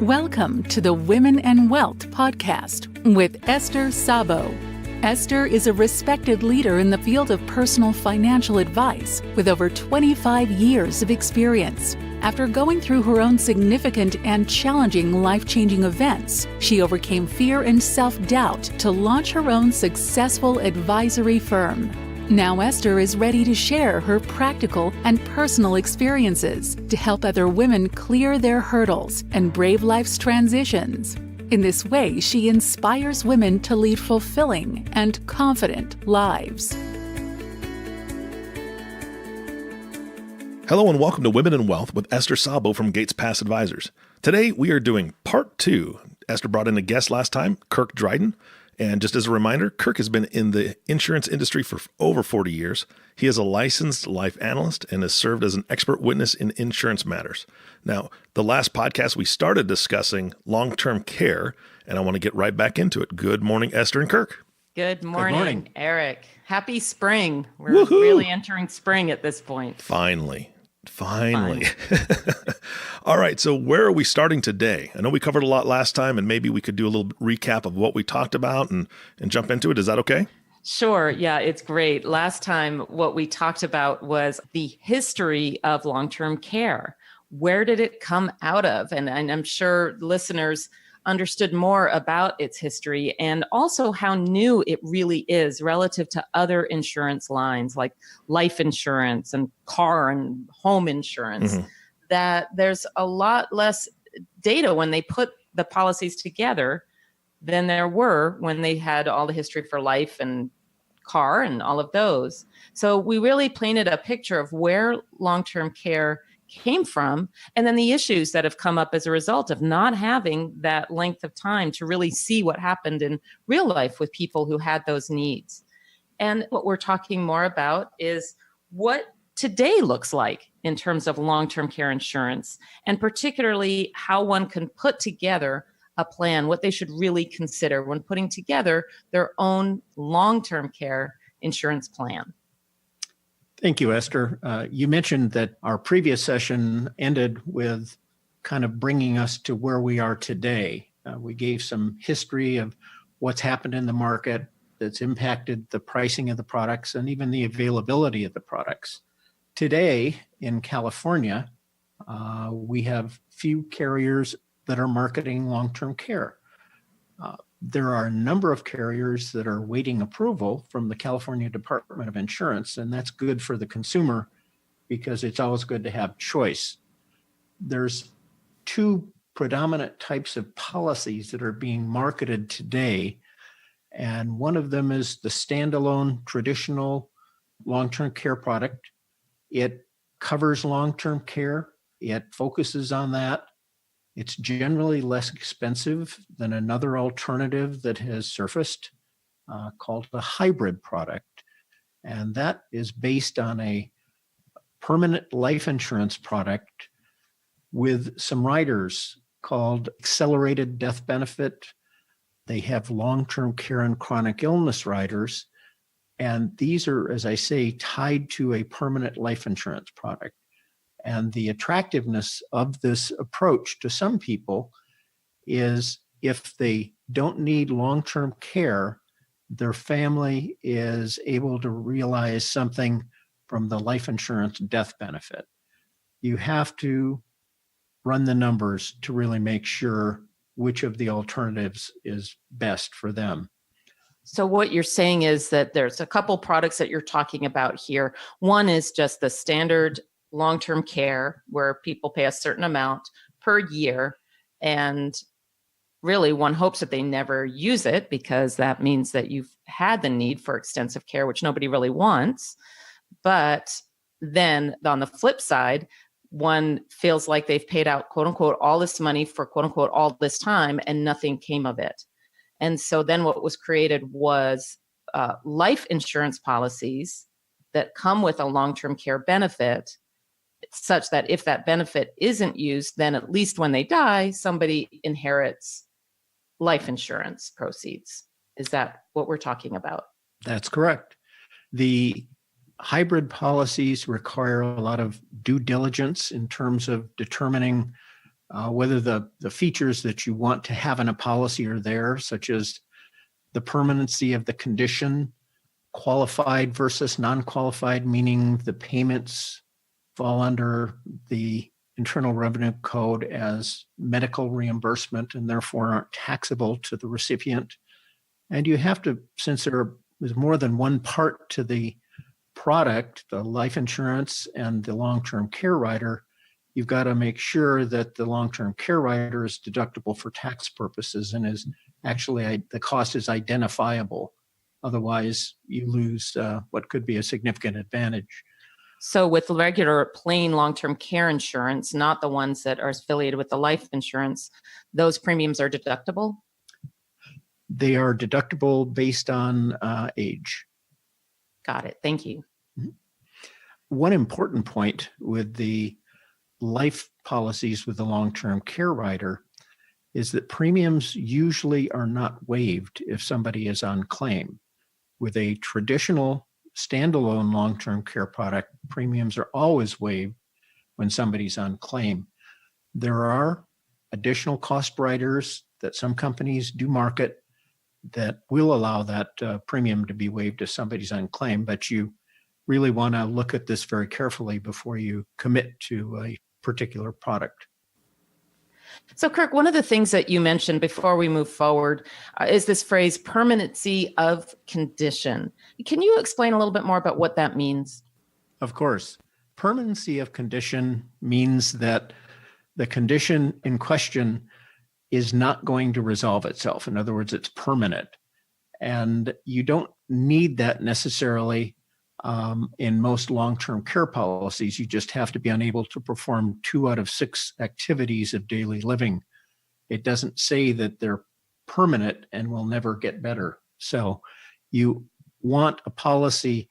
Welcome to the Women and Wealth podcast with Esther Sabo. Esther is a respected leader in the field of personal financial advice with over 25 years of experience. After going through her own significant and challenging life-changing events, she overcame fear and self-doubt to launch her own successful advisory firm. Now Esther is ready to share her practical and personal experiences to help other women clear their hurdles and brave life's transitions. In this way, she inspires women to lead fulfilling and confident lives. Hello and welcome to Women in Wealth with Esther Sabo from Gates Past Advisors. Today we are doing part 2. Esther brought in a guest last time, Kirk Dryden. And just as a reminder, Kirk has been in the insurance industry for over 40 years. He is a licensed life analyst and has served as an expert witness in insurance matters. Now, the last podcast we started discussing long-term care, and I want to get right back into it. Good morning, Esther and Kirk. Good morning, Eric. Happy spring. We're Woohoo! really entering spring at this point. Finally. All right, so where are we starting today? I know we covered a lot last time, and maybe we could do a little recap of what we talked about and jump into it. Is that okay? Sure. Yeah, it's great. Last time, what we talked about was the history of long-term care. Where did it come out of? And I'm sure listeners understood more about its history and also how new it really is relative to other insurance lines like life insurance and car and home insurance, that there's a lot less data when they put the policies together than there were when they had all the history for life and car and all of those. So we really painted a picture of where long-term care came from, and then the issues that have come up as a result of not having that length of time to really see what happened in real life with people who had those needs. And what we're talking more about is what today looks like in terms of long-term care insurance, and particularly how one can put together a plan, what they should really consider when putting together their own long-term care insurance plan. Thank you, Esther. You mentioned that our previous session ended with kind of bringing us to where we are today. We gave some history of what's happened in the market that's impacted the pricing of the products and even the availability of the products. Today in California, we have few carriers that are marketing long-term care. There are a number of carriers that are waiting approval from the California Department of Insurance, and that's good for the consumer because it's always good to have choice. There's two predominant types of policies that are being marketed today, and one of them is the standalone traditional long-term care product. It covers long-term care. It focuses on that. It's generally less expensive than another alternative that has surfaced called a hybrid product. And that is based on a permanent life insurance product with some riders called accelerated death benefit. They have long-term care and chronic illness riders. And these are, as I say, tied to a permanent life insurance product. And the attractiveness of this approach to some people is if they don't need long-term care, their family is able to realize something from the life insurance death benefit. You have to run the numbers to really make sure which of the alternatives is best for them. So what you're saying is that there's a couple products that you're talking about here. One is just the standard long-term care where people pay a certain amount per year. And really one hopes that they never use it because that means that you've had the need for extensive care, which nobody really wants. But then on the flip side, one feels like they've paid out, quote unquote, all this money for, quote unquote, all this time and nothing came of it. And so then what was created was life insurance policies that come with a long-term care benefit, such that if that benefit isn't used, then at least when they die, somebody inherits life insurance proceeds. Is that what we're talking about? That's correct. The hybrid policies require a lot of due diligence in terms of determining whether the features that you want to have in a policy are there, such as the permanency of the condition, qualified versus non-qualified, meaning the payments fall under the Internal Revenue Code as medical reimbursement and therefore aren't taxable to the recipient. And you have to, since there is more than one part to the product, the life insurance and the long-term care rider, you've got to make sure that the long-term care rider is deductible for tax purposes and is actually, the cost is identifiable. Otherwise, you lose what could be a significant advantage. So with regular plain long-term care insurance, not the ones that are affiliated with the life insurance, those premiums are deductible? They are deductible based on age. Got it. Thank you. One important point with the life policies with the long-term care rider is that premiums usually are not waived if somebody is on claim. With a traditional standalone long-term care product, premiums are always waived when somebody's on claim. There are additional cost riders that some companies do market that will allow that premium to be waived if somebody's on claim, but you really want to look at this very carefully before you commit to a particular product. So Kirk, one of the things that you mentioned before we move forward is this phrase, permanency of condition. Can you explain a little bit more about what that means? Of course. Permanency of condition means that the condition in question is not going to resolve itself. In other words, it's permanent. And you don't need that necessarily in most long-term care policies. You just have to be unable to perform 2 out of 6 activities of daily living. It doesn't say that they're permanent and will never get better. So you want a policy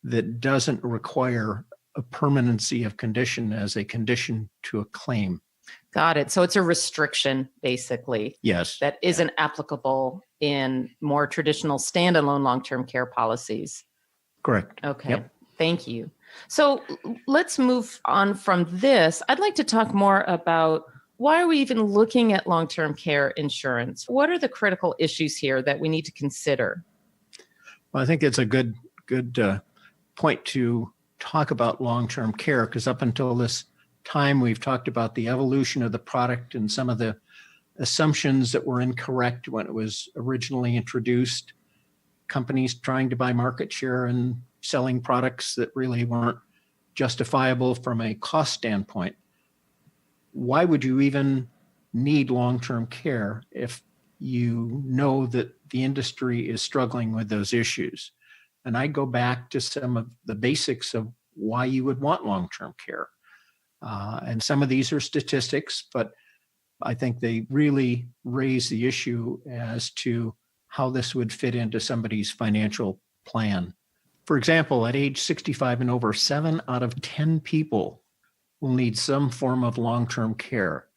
that doesn't require a permanency of condition as a condition to a claim. Got it. So it's a restriction, basically. Yes. That isn't applicable in more traditional standalone long-term care policies. Correct. Okay. Yep. Thank you. So let's move on from this. I'd like to talk more about why are we even looking at long-term care insurance? What are the critical issues here that we need to consider? Well, I think it's a good point to talk about long-term care, because up until this time, we've talked about the evolution of the product and some of the assumptions that were incorrect when it was originally introduced. Companies trying to buy market share and selling products that really weren't justifiable from a cost standpoint. Why would you even need long-term care if you know that the industry is struggling with those issues? And I go back to some of the basics of why you would want long-term care. And some of these are statistics, but I think they really raise the issue as to how this would fit into somebody's financial plan. For example, at age 65 and over, 7 out of 10 people will need some form of long-term care.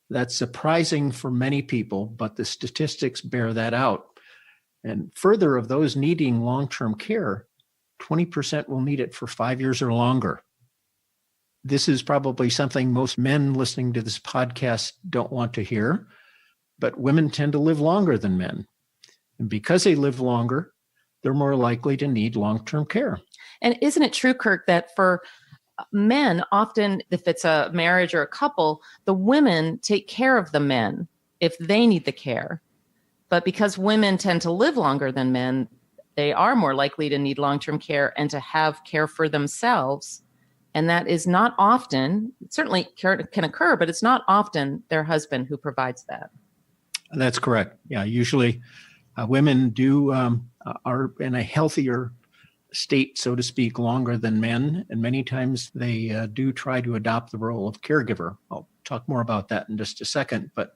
That's surprising for many people, but the statistics bear that out. And further, of those needing long-term care, 20% will need it for 5 years or longer. This is probably something most men listening to this podcast don't want to hear, but women tend to live longer than men. And because they live longer, they're more likely to need long-term care. And isn't it true, Kirk, that for men, often if it's a marriage or a couple, the women take care of the men if they need the care. But because women tend to live longer than men, they are more likely to need long-term care and to have care for themselves. And that is not often, certainly can occur, but it's not often their husband who provides that. That's correct. Yeah, usually women are in a healthier state, so to speak, longer than men. And many times they do try to adopt the role of caregiver. I'll talk more about that in just a second. But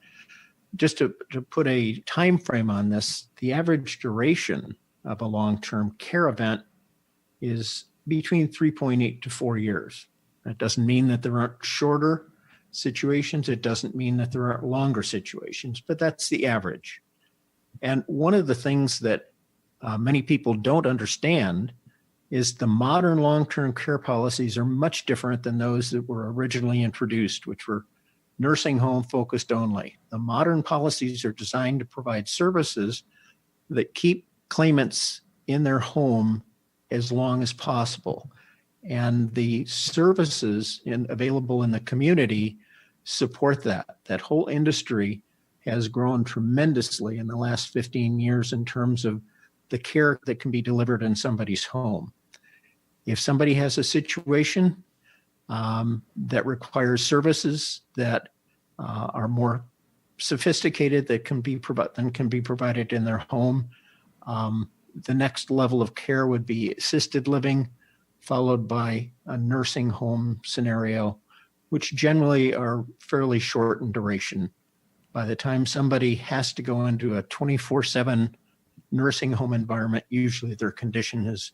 just to put a time frame on this, the average duration of a long-term care event is between 3.8 to 4 years. That doesn't mean that there aren't shorter situations. It doesn't mean that there aren't longer situations, but that's the average. And one of the things that many people don't understand is the modern long-term care policies are much different than those that were originally introduced, which were nursing home focused only. The modern policies are designed to provide services that keep claimants in their home as long as possible. And the services available in the community support that. That whole industry has grown tremendously in the last 15 years in terms of the care that can be delivered in somebody's home. If somebody has a situation that requires services that are more sophisticated that can be provided in their home, the next level of care would be assisted living, followed by a nursing home scenario, which generally are fairly short in duration. By the time somebody has to go into a 24/7 nursing home environment, usually their condition has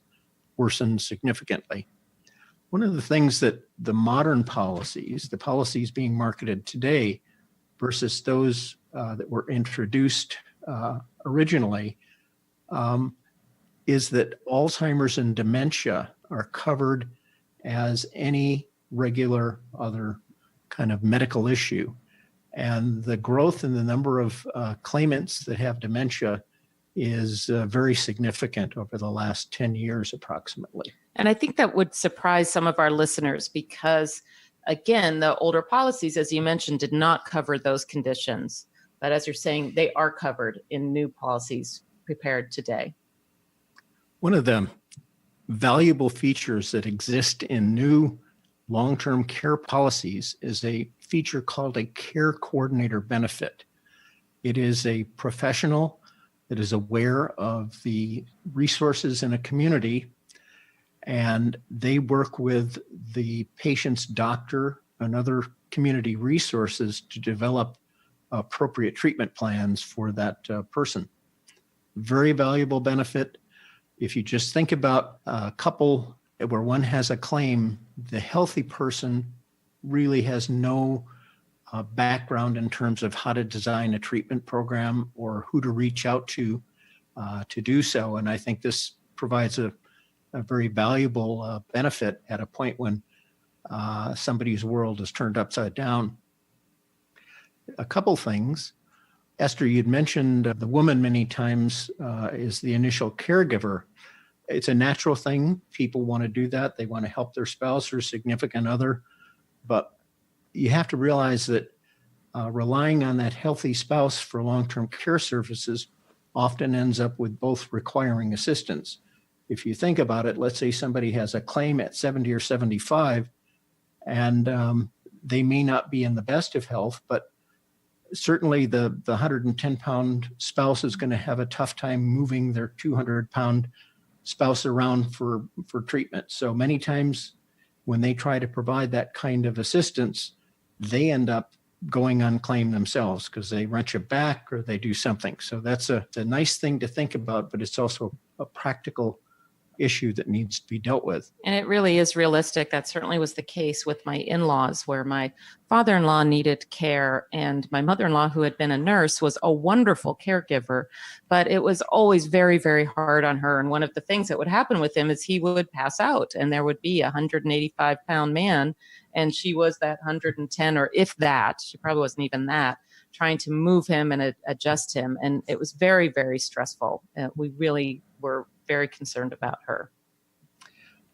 worsened significantly. One of the things that the modern policies, the policies being marketed today versus those that were introduced originally, is that Alzheimer's and dementia are covered as any regular other kind of medical issue. And the growth in the number of claimants that have dementia is very significant over the last 10 years approximately. And I think that would surprise some of our listeners because, again, the older policies, as you mentioned, did not cover those conditions. But as you're saying, they are covered in new policies prepared today. One of the valuable features that exist in new long-term care policies is a feature called a care coordinator benefit. It is a professional that is aware of the resources in a community, and they work with the patient's doctor and other community resources to develop appropriate treatment plans for that person. Very valuable benefit. If you just think about a couple where one has a claim, the healthy person really has no background in terms of how to design a treatment program or who to reach out to do so. And I think this provides a very valuable benefit at a point when somebody's world is turned upside down. A couple things. Esther, you'd mentioned the woman many times is the initial caregiver. It's a natural thing. People want to do that. They want to help their spouse or significant other. But you have to realize that relying on that healthy spouse for long-term care services often ends up with both requiring assistance. If you think about it, let's say somebody has a claim at 70 or 75, and they may not be in the best of health, but certainly the 110-pound spouse is going to have a tough time moving their 200-pound spouse around for treatment. So many times when they try to provide that kind of assistance, they end up going unclaimed themselves because they wrench a back or they do something. So that's a nice thing to think about, but it's also a practical issue that needs to be dealt with. And it really is realistic. That certainly was the case with my in-laws, where my father-in-law needed care and my mother-in-law, who had been a nurse, was a wonderful caregiver, but it was always very, very hard on her. And one of the things that would happen with him is he would pass out and there would be a 185-pound man, and she was that 110, or if that, she probably wasn't even that, trying to move him and adjust him. And it was very, very stressful. We really were very concerned about her.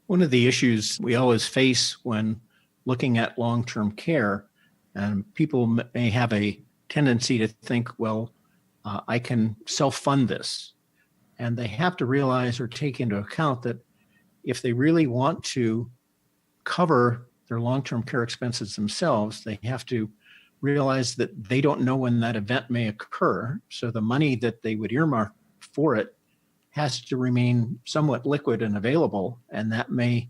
One of the issues we always face when looking at long-term care, and people may have a tendency to think, well, I can self-fund this. And they have to realize or take into account that if they really want to cover their long-term care expenses themselves, they have to realize that they don't know when that event may occur. So the money that they would earmark for it has to remain somewhat liquid and available, and that may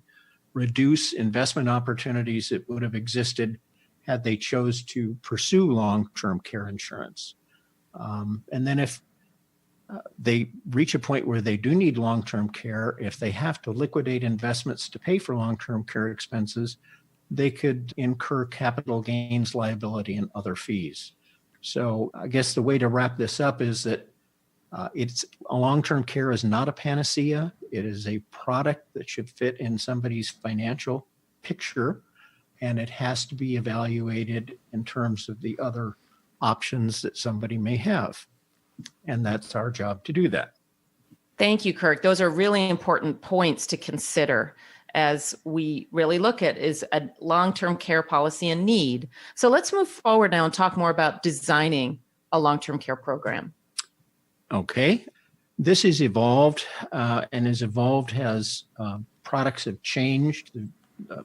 reduce investment opportunities that would have existed had they chose to pursue long-term care insurance. And then if they reach a point where they do need long-term care, if they have to liquidate investments to pay for long-term care expenses, they could incur capital gains liability and other fees. So I guess the way to wrap this up is that long-term care is not a panacea. It is a product that should fit in somebody's financial picture. and it has to be evaluated in terms of the other options that somebody may have. And that's our job to do that. Thank you, Kirk. Those are really important points to consider as we really look at is a long-term care policy and need. So let's move forward now and talk more about designing a long-term care program. Okay. This has evolved and as evolved as products have changed.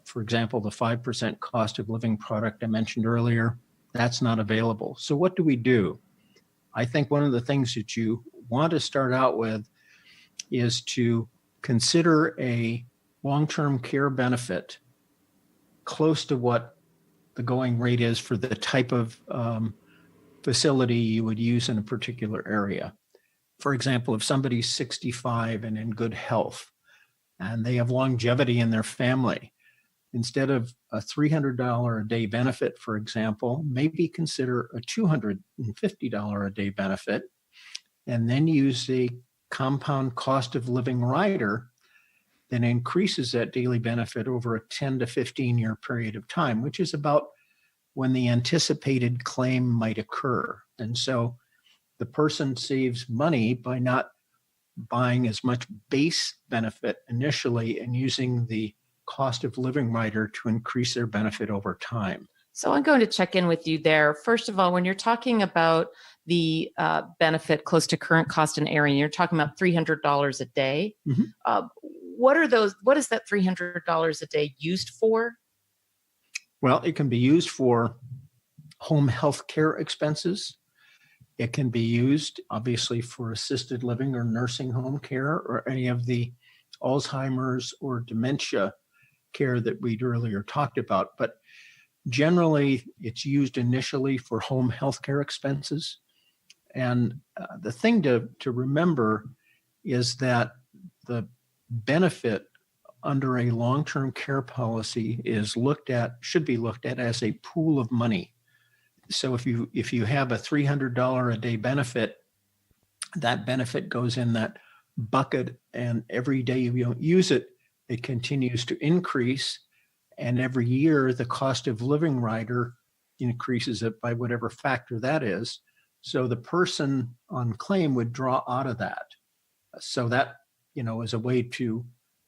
For example, the 5% cost of living product I mentioned earlier, that's not available. So what do? I think one of the things that you want to start out with is to consider a long-term care benefit close to what the going rate is for the type of facility you would use in a particular area. For example, if somebody's 65 and in good health and they have longevity in their family, instead of a $300 a day benefit, for example, maybe consider a $250 a day benefit and then use the compound cost of living rider that increases that daily benefit over a 10 to 15 year period of time, which is about when the anticipated claim might occur. And so the person saves money by not buying as much base benefit initially and using the cost of living rider to increase their benefit over time. So I'm going to check in with you there. First of all, when you're talking about the benefit close to current cost and area, you're talking about $300 a day. Mm-hmm. What is that $300 a day used for? Well, it can be used for home health care expenses. It can be used, obviously, for assisted living or nursing home care or any of the Alzheimer's or dementia care that we'd earlier talked about. But generally, it's used initially for home health care expenses. And the thing to remember is that the benefit under a long-term care policy should be looked at as a pool of money. So if you have a $300 a day benefit, that benefit goes in that bucket, and every day you don't use it, it continues to increase. And every year, the cost of living rider increases it by whatever factor that is. So the person on claim would draw out of that. So that, is a way to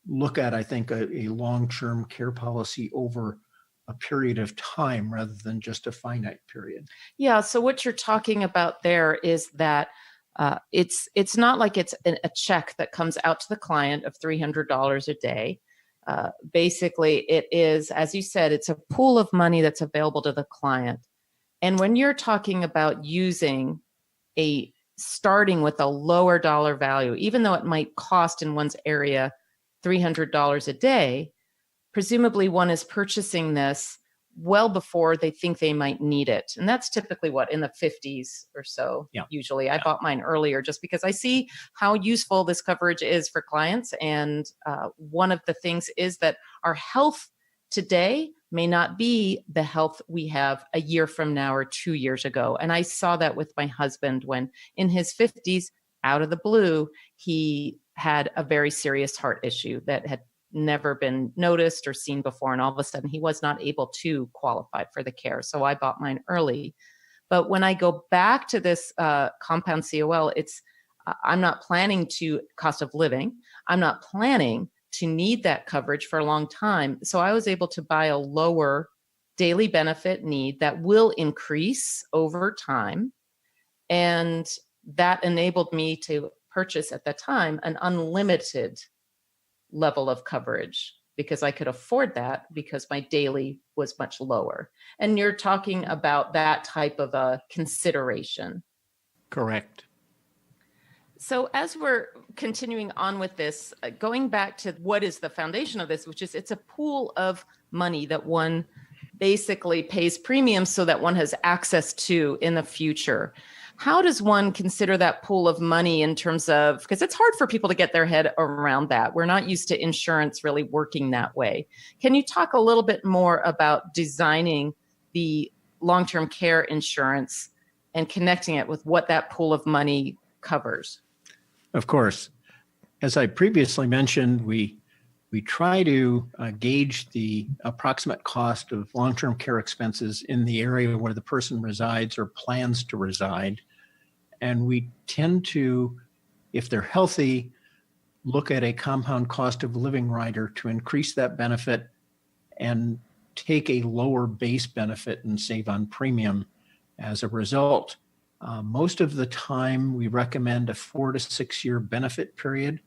look at, I think, a long-term care policy over a period of time rather than just a finite period. Yeah. So what you're talking about there is that it's not like it's a check that comes out to the client of $300 a day. Basically, it is, as you said, it's a pool of money that's available to the client. And when you're talking about starting with a lower dollar value, even though it might cost in one's area $300 a day, presumably one is purchasing this well before they think they might need it. And that's typically in the 50s or so. Yeah. Usually I bought mine earlier just because I see how useful this coverage is for clients. And one of the things is that our health today may not be the health we have a year from now or 2 years ago. And I saw that with my husband when in his 50s, out of the blue, he had a very serious heart issue that had never been noticed or seen before. And all of a sudden he was not able to qualify for the care. So I bought mine early. But when I go back to this compound COL, I'm not planning to cost of living. I'm not planning to need that coverage for a long time. So I was able to buy a lower daily benefit need that will increase over time. And that enabled me to purchase at the time an unlimited level of coverage because I could afford that because my daily was much lower. And you're talking about that type of a consideration. Correct. So as we're continuing on with this, going back to what is the foundation of this, which is it's a pool of money that one basically pays premiums so that one has access to in the future. How does one consider that pool of money in terms of, because it's hard for people to get their head around that. We're not used to insurance really working that way. Can you talk a little bit more about designing the long-term care insurance and connecting it with what that pool of money covers? Of course. As I previously mentioned, we We try to gauge the approximate cost of long-term care expenses in the area where the person resides or plans to reside. And we tend to, if they're healthy, look at a compound cost of living rider to increase that benefit and take a lower base benefit and save on premium as a result. Most of the time, we recommend a 4 to 6 year benefit period.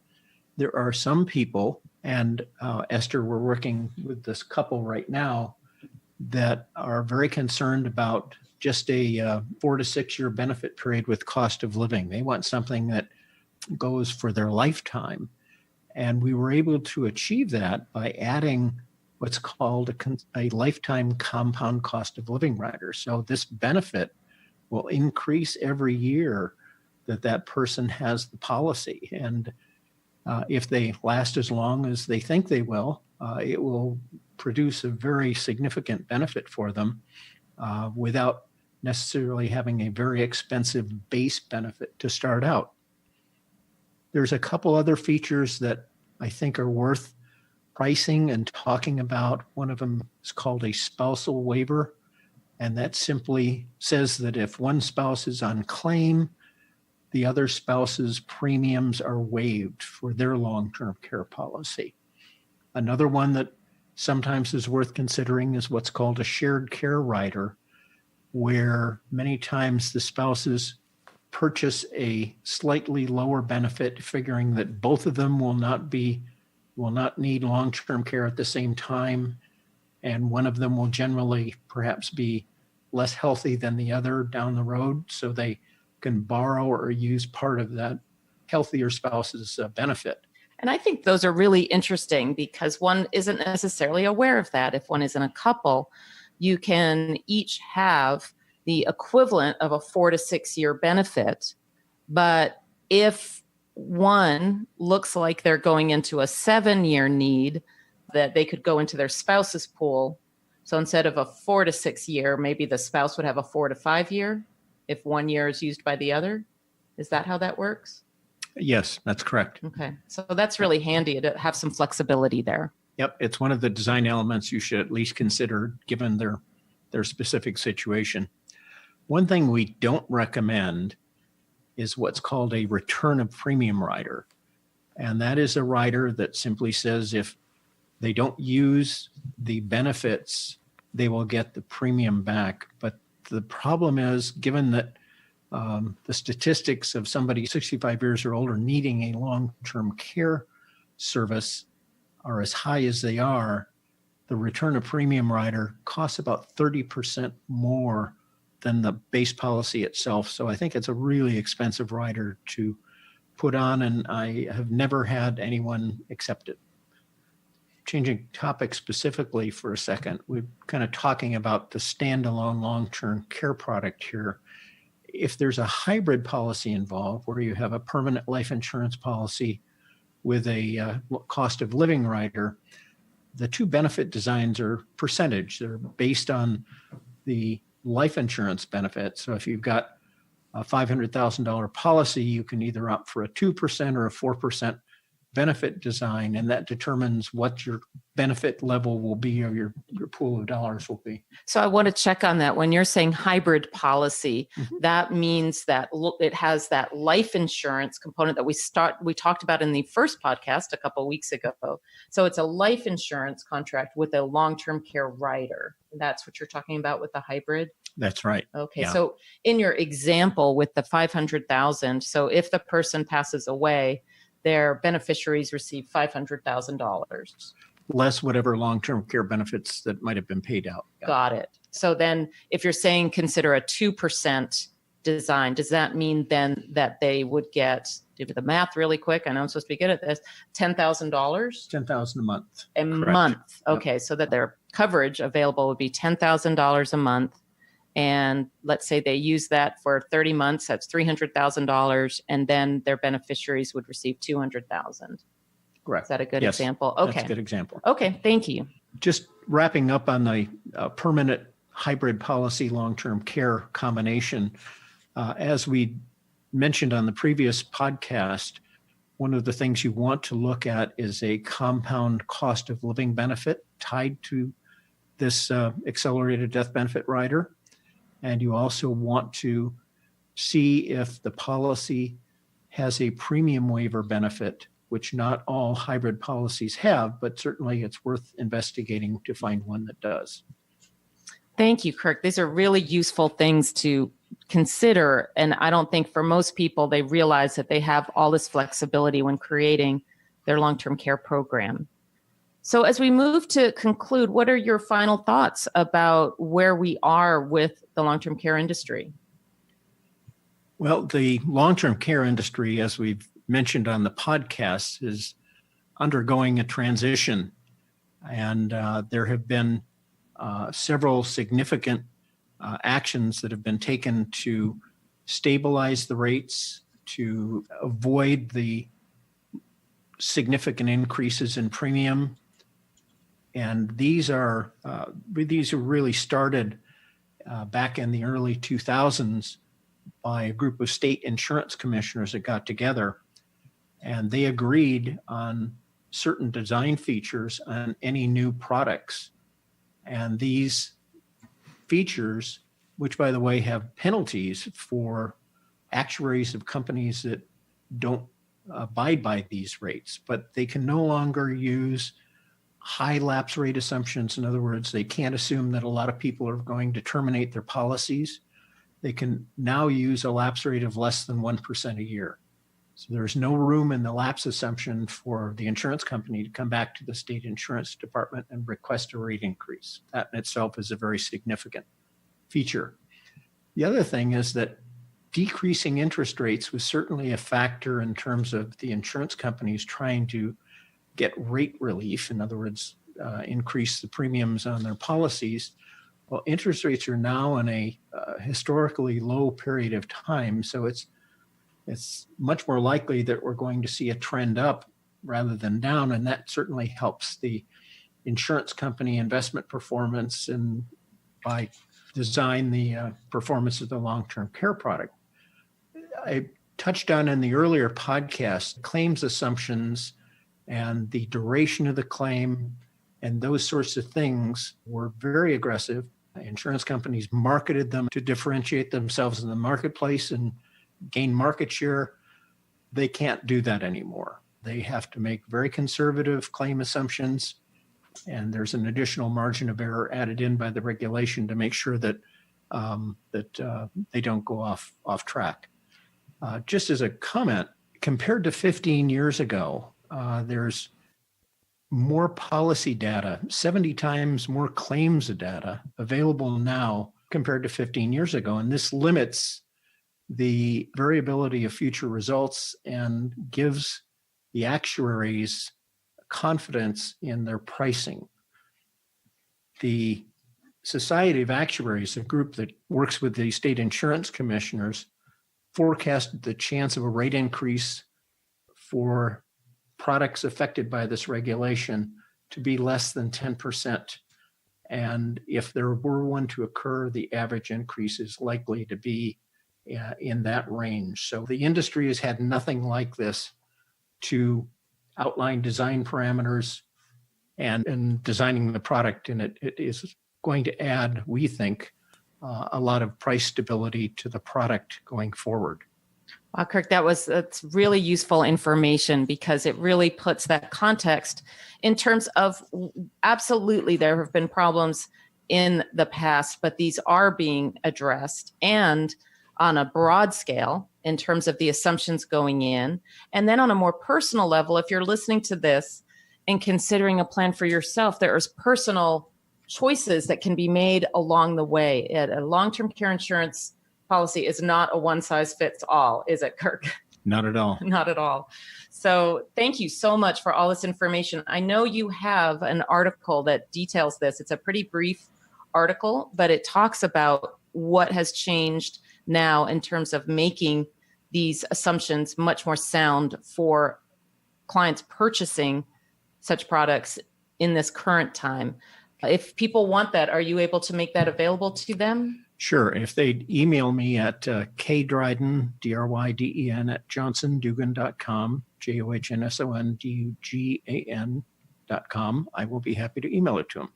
There are some people, and Esther, we're working with this couple right now, that are very concerned about just a 4 to 6 year benefit period with cost of living. They want something that goes for their lifetime. And we were able to achieve that by adding what's called a lifetime compound cost of living rider. So this benefit will increase every year that that person has the policy. And if they last as long as they think they will, it will produce a very significant benefit for them without necessarily having a very expensive base benefit to start out. There's a couple other features that I think are worth pricing and talking about. One of them is called a spousal waiver, and that simply says that if one spouse is on claim, the other spouse's premiums are waived for their long-term care policy. Another one that sometimes is worth considering is what's called a shared care rider, where many times the spouses purchase a slightly lower benefit, figuring that both of them will not need long-term care at the same time, and one of them will generally perhaps be less healthy than the other down the road, so they can borrow or use part of that healthier spouse's benefit. And I think those are really interesting because one isn't necessarily aware of that. If one is in a couple, you can each have the equivalent of a 4 to 6 year benefit. But if one looks like they're going into a 7-year need, that they could go into their spouse's pool. So instead of a 4 to 6 year, maybe the spouse would have a 4 to 5 year if 1 year is used by the other. Is that how that works? Yes, that's correct. Okay. So that's really handy to have some flexibility there. Yep. It's one of the design elements you should at least consider given their specific situation. One thing we don't recommend is what's called a return of premium rider. And that is a rider that simply says if they don't use the benefits, they will get the premium back. But the problem is, given that the statistics of somebody 65 years or older needing a long-term care service are as high as they are, the return of premium rider costs about 30% more than the base policy itself. So I think it's a really expensive rider to put on, and I have never had anyone accept it. Changing topic specifically for a second, we're kind of talking about the standalone long-term care product here. If there's a hybrid policy involved where you have a permanent life insurance policy with a cost of living rider, the two benefit designs are percentage. They're based on the life insurance benefit. So if you've got a $500,000 policy, you can either opt for a 2% or a 4% benefit design, and that determines what your benefit level will be or your pool of dollars will be. So I want to check on that. When you're saying hybrid policy, that means that it has that life insurance component that we talked about in the first podcast a couple of weeks ago. So it's a life insurance contract with a long-term care rider. That's what you're talking about with the hybrid? That's right. Okay. Yeah. So in your example with the $500,000, so if the person passes away, their beneficiaries receive $500,000. Less whatever long-term care benefits that might have been paid out. Yeah. Got it. So then if you're saying consider a 2% design, does that mean then that they would get, do the math really quick, I know I'm supposed to be good at this, $10,000? $10,000 a month. A Correct. month. Okay. Yep. So that their coverage available would be $10,000 a month. And let's say they use that for 30 months, that's $300,000, and then their beneficiaries would receive $200,000. Correct. Is that a good Yes, example? Okay. That's a good example. Okay, thank you. Just wrapping up on the permanent hybrid policy long-term care combination, as we mentioned on the previous podcast, one of the things you want to look at is a compound cost of living benefit tied to this accelerated death benefit rider. And you also want to see if the policy has a premium waiver benefit, which not all hybrid policies have, but certainly it's worth investigating to find one that does. Thank you, Kirk. These are really useful things to consider. And I don't think for most people, they realize that they have all this flexibility when creating their long-term care program. So as we move to conclude, what are your final thoughts about where we are with the long-term care industry? Well, the long-term care industry, as we've mentioned on the podcast, is undergoing a transition. And there have been several significant actions that have been taken to stabilize the rates, to avoid the significant increases in premium. And these really started back in the early 2000s by a group of state insurance commissioners that got together, and they agreed on certain design features on any new products. And these features, which by the way have penalties for actuaries of companies that don't abide by these rates, but they can no longer use high lapse rate assumptions. In other words, they can't assume that a lot of people are going to terminate their policies. They can now use a lapse rate of less than 1% a year. So there's no room in the lapse assumption for the insurance company to come back to the state insurance department and request a rate increase. That in itself is a very significant feature. The other thing is that decreasing interest rates was certainly a factor in terms of the insurance companies trying to get rate relief. In other words, increase the premiums on their policies. Well, interest rates are now in a historically low period of time, so it's much more likely that we're going to see a trend up rather than down, and that certainly helps the insurance company investment performance and by design the performance of the long-term care product. I touched on in the earlier podcast claims assumptions and the duration of the claim and those sorts of things were very aggressive. Insurance companies marketed them to differentiate themselves in the marketplace and gain market share. They can't do that anymore. They have to make very conservative claim assumptions, and there's an additional margin of error added in by the regulation to make sure that they don't go off track. Just as a comment, compared to 15 years ago, there's more policy data, 70 times more claims data available now compared to 15 years ago. And this limits the variability of future results and gives the actuaries confidence in their pricing. The Society of Actuaries, a group that works with the state insurance commissioners, forecasted the chance of a rate increase for products affected by this regulation to be less than 10%. And if there were one to occur, the average increase is likely to be in that range. So the industry has had nothing like this to outline design parameters and designing the product. And it is going to add, we think, a lot of price stability to the product going forward. Wow, Kirk, that's really useful information because it really puts that context in terms of absolutely there have been problems in the past, but these are being addressed and on a broad scale in terms of the assumptions going in. And then on a more personal level, if you're listening to this and considering a plan for yourself, there's personal choices that can be made along the way. A long-term care insurance policy is not a one-size-fits-all, is it, Kirk? Not at all. Not at all. So thank you so much for all this information. I know you have an article that details this. It's a pretty brief article, but it talks about what has changed now in terms of making these assumptions much more sound for clients purchasing such products in this current time. If people want that, are you able to make that available to them? Sure. If they'd email me at KDryden, DRYDEN, at johnsondugan.com, JohnsonDugan.com, I will be happy to email it to him.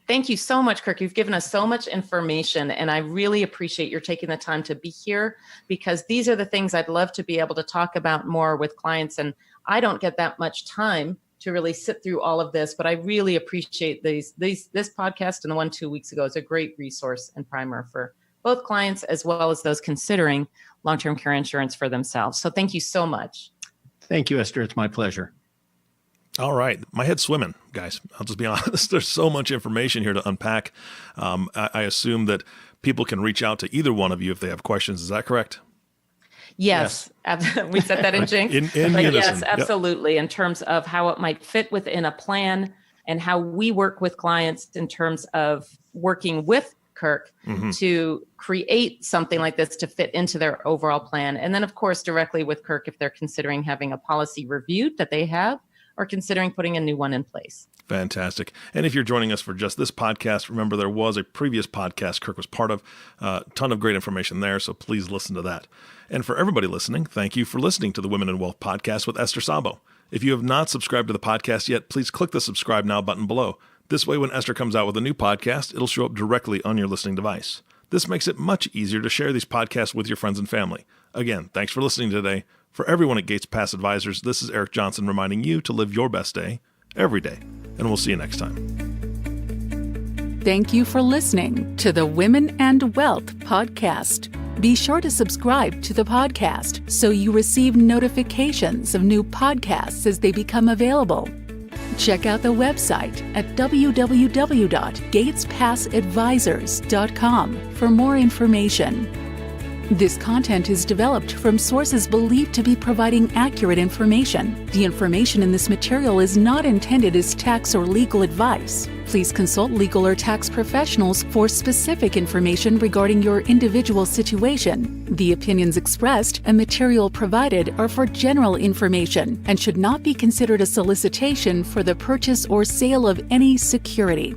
Thank you so much, Kirk. You've given us so much information, and I really appreciate your taking the time to be here, because these are the things I'd love to be able to talk about more with clients. And I don't get that much time to really sit through all of this, but I really appreciate this podcast, and the one 2 weeks ago is a great resource and primer for both clients as well as those considering long-term care insurance for themselves. So thank you so much. Thank you, Esther. It's my pleasure. All right. My head's swimming, guys. I'll just be honest. There's so much information here to unpack. I assume that people can reach out to either one of you if they have questions. Is that correct? Yes. We said that in Jinx. In but unison. yes, absolutely. Yep. In terms of how it might fit within a plan and how we work with clients in terms of working with Kirk to create something like this to fit into their overall plan. And then, of course, directly with Kirk if they're considering having a policy reviewed that they have, or considering putting a new one in place. Fantastic. And if you're joining us for just this podcast, remember there was a previous podcast Kirk was part of, a ton of great information there, so please listen to that. And for everybody listening, thank you for listening to the Women in Wealth podcast with Esther Sabo. If you have not subscribed to the podcast yet, please click the subscribe now button below. This way, when Esther comes out with a new podcast, it'll show up directly on your listening device. This makes it much easier to share these podcasts with your friends and family. Again, thanks for listening today. For everyone at Gates Pass Advisors, this is Eric Johnson reminding you to live your best day every day. And we'll see you next time. Thank you for listening to the Women and Wealth podcast. Be sure to subscribe to the podcast so you receive notifications of new podcasts as they become available. Check out the website at www.gatespassadvisors.com for more information. This content is developed from sources believed to be providing accurate information. The information in this material is not intended as tax or legal advice. Please consult legal or tax professionals for specific information regarding your individual situation. The opinions expressed and material provided are for general information and should not be considered a solicitation for the purchase or sale of any security.